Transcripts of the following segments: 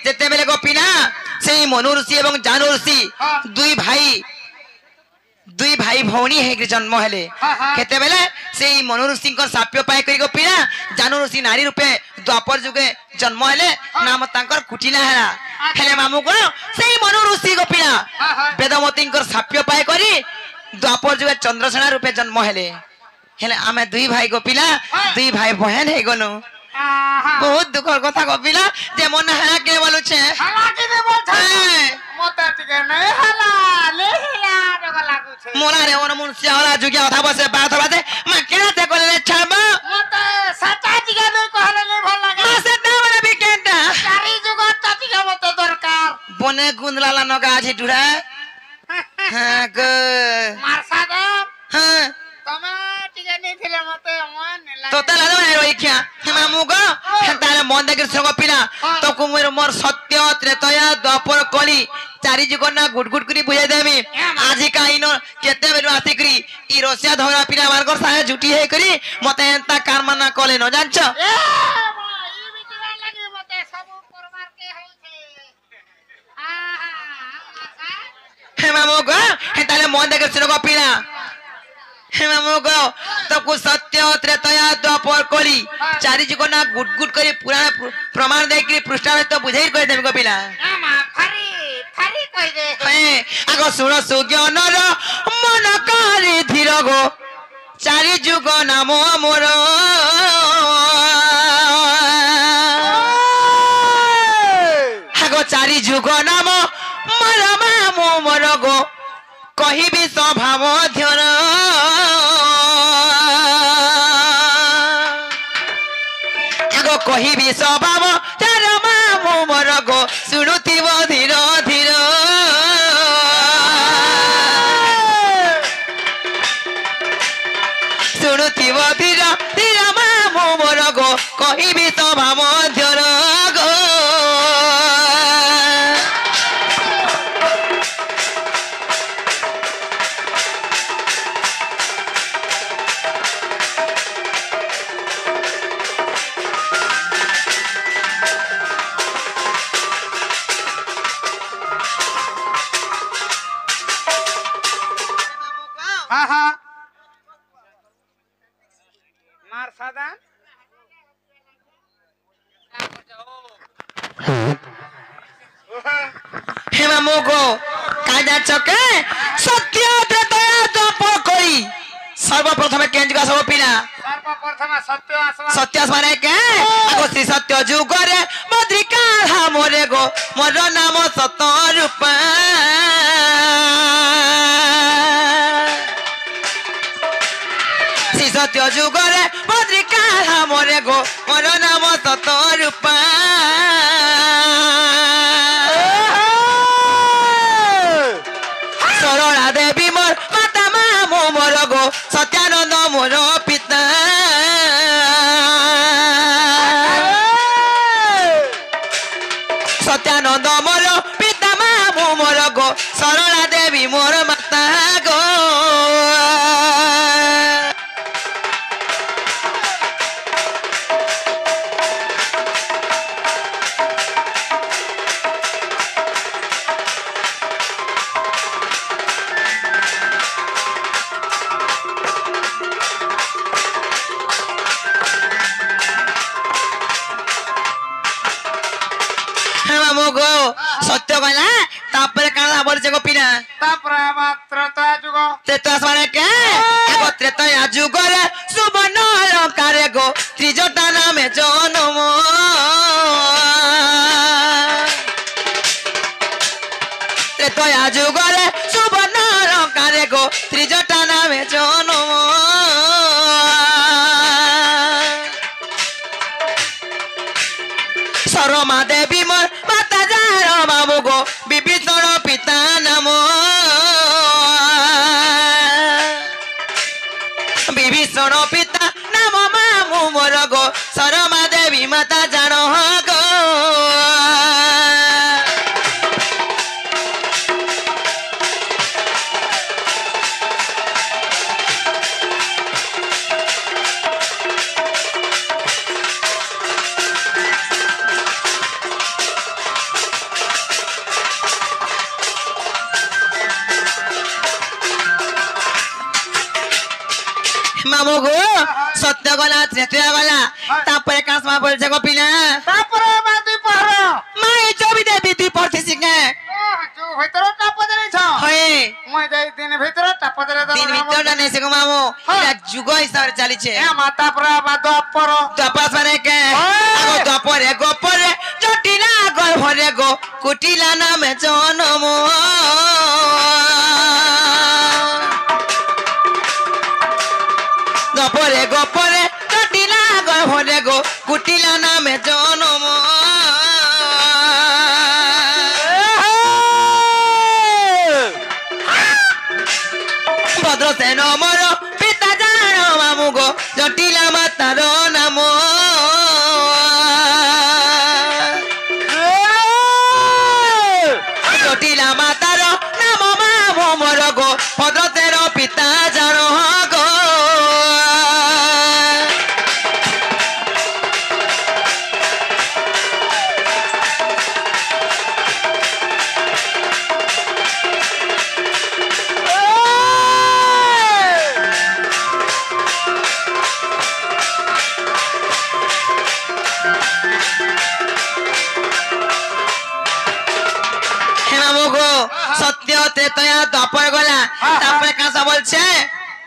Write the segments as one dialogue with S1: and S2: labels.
S1: जेते बेले गोपीना से मनु ऋषि एवं जानू ऋषि दुई भाई भौणी है जन्म हेले केते बेले से मनु ऋषि साप्य पाए करी गोपीना जानू ऋषि नारी रूपे द्वापर जुगे जन्म हेले नाम तांकर कुटिला हेला हेले मामू को से मनु ऋषि गोपीना वेदमती साप्य पाए करी द्वापर जुगे चंद्रसेना रूपे जन्म हेले हेले आमे दुई भाई गोपीला दुई भाई बहन है गनु बहुत दुखर कथा गोपीला जे मन हला के बोलु छे
S2: हला के ने बोल छे मते टिके नै हला ले हिला जग लागु छे
S1: मोरा रे ओन मुन सियाला जुगिया कथा बसे बात बाते म केना ते कोले छब
S2: मते सता टिके नै कहले नै भल लागे
S1: म से दावरे बिकेंटा
S2: चारी जुग टिके मते दरकार
S1: बने गुंदलाला नगा आछि डुरा हां ग
S2: मारसा दे
S1: हां
S2: तमे टिके नै थिले मते मन लागे
S1: तो तला रे रोइख्या मामू गो तारे मन देखि सगो पिला तो कुमर मोर सत्य त्रेतया द्वापर कली चारि जुगना गुडगुड करी बुझाइ देमी आजि काइनो केते बेरु आति करी ई रसिया धरा पिला मारकर साहे जुटी हे करी मते एंता कारमाना कले न जानछ
S2: ए ई बितरा लागि मते सब परमार के होय छे
S1: हे मामू गो तारे मन देखि सगो पिला हे मामू गो तो को सत्य त्रेतया द्वापर कली चारि जुगना गुडगुड करी पुराण प्रमाण दे करी पृष्ठा तो बुझाइ कर देम गो पिला
S2: आमा थारी कहि दे
S1: हे आगो सुनो सुज्ञानर मन काली धीर गो चारि जुग नाम मोर आगो चारि जुग नाम मोर मामू मोर गो कहिबी स्वभाव ध्यर आगो कहिबी स्वभाव ध्यर मामू मोर गो सुनुथिब धीर धीर सुनुथिब धीर धीर मामू मोर गो कहिबी स्वभाव ध्यर गो
S2: मार सादा
S1: हे मामू गो काजा चके सत्य त्रेतया द्वापर करी सर्वप्रथम केंज का सब पिला
S2: सर्वप्रथम सत्य आसवा
S1: सत्य माने के आगो श्री सत्य जुग रे मद्रिका हा मोरे गो मोर नाम सत रूप श्री सत्य जुग रे मद्रिका हा मोरे गो मोर नाम सत रूप सरला देवी मोर माता मामू मोर गो सत्यानंद मोर पिता सत्यानंद मोर पिता मामू मोर गो सरला देवी मोर माता गो सत्य कहला तापर काला बोल जगो पिना
S2: तापर मात्र ता जुग
S1: त्रेता माने के एगो त्रेता जुग रे सुबर्ण अलंकार गो त्रिजटा नामे जन्म त्रेता जुग रे सुबर्ण अलंकार गो त्रिजटा नामे जन्म सरमा देवी मोर माता जार बाबू गो विभीषण पिता नाम विभीषण पिता नाम मामू मोर गो सरमा देवी माता जान गो मामू गो सत्य गला त्रेतया गला तापर कासमा बोल जगो पिला
S2: तापर बा दुई पहर
S1: माई चोबी देवी दुई पर्थि सिंगे
S2: जो भीतर टाप देले छ
S1: होए
S2: মই যাই দিন ভিতর টাপ দেলে
S1: दिन ভিতর জানে সে গো মামু এটা যুগ হিসাবে চালিছে
S2: এ মাতা পরা বা দপর
S1: দ্বাপাস মানে কে আগো দ্বাপরে গোপরে জটিলা গর্ভরে গো কুটিলা নামে জনম দ্বাপরে গোপরে জটিলা গর্ভরে গো কুটিলা নামে জনম ভদ্র সেন মর পিতা জান মামু গো জটিলা মাতার নাম জটিলা মাতার নাম মামু মর গো ভদ্র সেন পিতা জান গো সত্য ত্রেতয়া দ্বাপর গলা তারপরে কাঁসা বলছে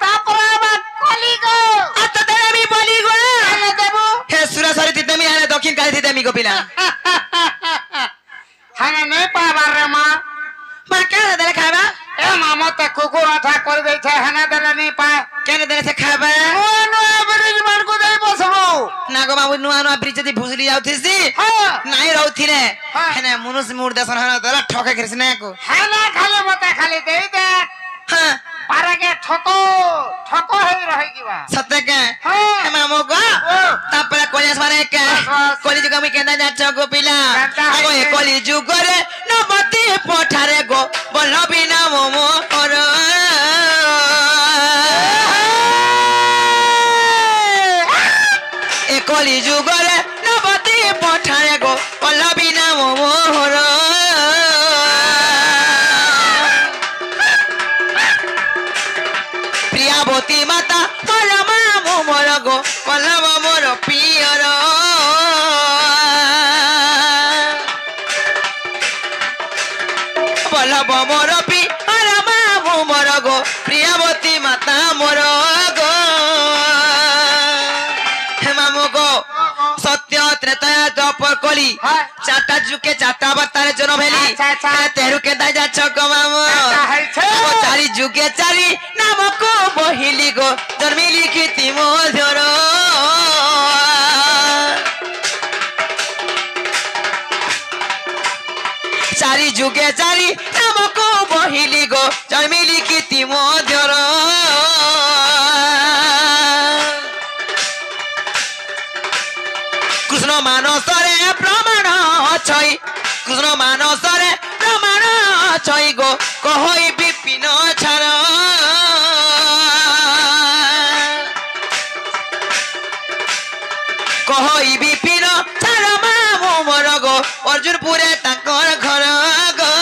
S2: তারপর আবার কলি গো
S1: আত্মা দেবে আমি বলি গো
S2: আলে দেব
S1: হে সুরেশ্বরী তিতেমি আরে দক্ষিণ কালী তিতেমি গোপিলা
S2: হানে নেই পাবার রে মা
S1: মা কেন দেলে খাবা
S2: এ মামতে কুকুর আঠা করে দিয়েছে হানে দেলে নি পায়
S1: কেন দেলে সে খাবা
S2: ব্রিজ মানকু যাই বসবো
S1: না গো বাবু নুয়া নুয়া ব্রিজ দি ভুসলি যাউথিছি
S2: হ্যাঁ
S1: নাই রহুথিলে
S2: হ্যাঁ।
S1: হেনে মনুষ মুর দেশন হনা দলা ঠকে খেলছি না কো
S2: হানে খালি মতে খালি দেই দে
S1: হ্যাঁ
S2: পারাকে ঠকো ঠকো হই রহি কিবা
S1: সত্য কে
S2: হ্যাঁ।
S1: হে মামু গো
S2: ও।
S1: তারপরে কলিয়াস মানে কে
S2: বাস।
S1: কলি যুগ আমি কেনা যাচ্ছ গোপিলা
S2: কেনটা
S1: আগো এ
S2: হইছে?
S1: কলি যুগরে নবতি পঠারে গো বলবি না মোমো কর এ কলি যুগরে নবতি পঠারে গো বলবি না মোমো হর প্রিয়াবতী মাতা বল মামু মোর গো বলব মোর প্রিয়র বলব মোর প্রিয়র মামু মোর গো প্রিয়াবতী মাতা মোর গো হে মামু গো সত্য ত্রেতয়া দ্বাপর কলি
S2: হ্যাঁ।
S1: চারটা যুগে চারটা অবতারে জন্ম ভেলি
S2: আচ্ছা, আচ্ছা।
S1: তেরুকে দাই যাচ্ছ গো মামু
S2: কেনটা হইছে?
S1: আগো চারি যুগে চারি নামকো বহিলি গো জন্মিলি কীর্তি মধুর চারি যুগে চারি নামকো বহিলি গো জন্মিলি কীর্তি মধুর কৃষ্ণ মানসরে প্রমাণ অছই কৃষ্ণ মানসরে প্রমাণ অছই গো কহই বিপিন ছাড় কহই বিপিন ছাড় মামু মোর গো অর্জুনপুরে তাঙ্কর ঘর গো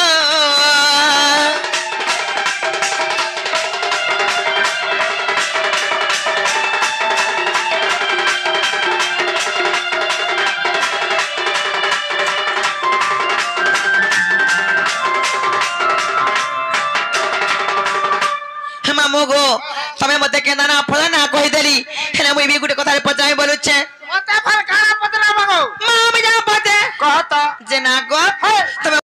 S1: মামু গো তবে মতে কেনা না ফল না কহিদেলি হেলে মুই বি গুটে কথা পচাই বলুছে
S2: মতে ফর কানা পতলা মাগো
S1: মা আমি যা পচে
S2: কহত
S1: যে না গো
S2: হ্যাঁ।
S1: তবে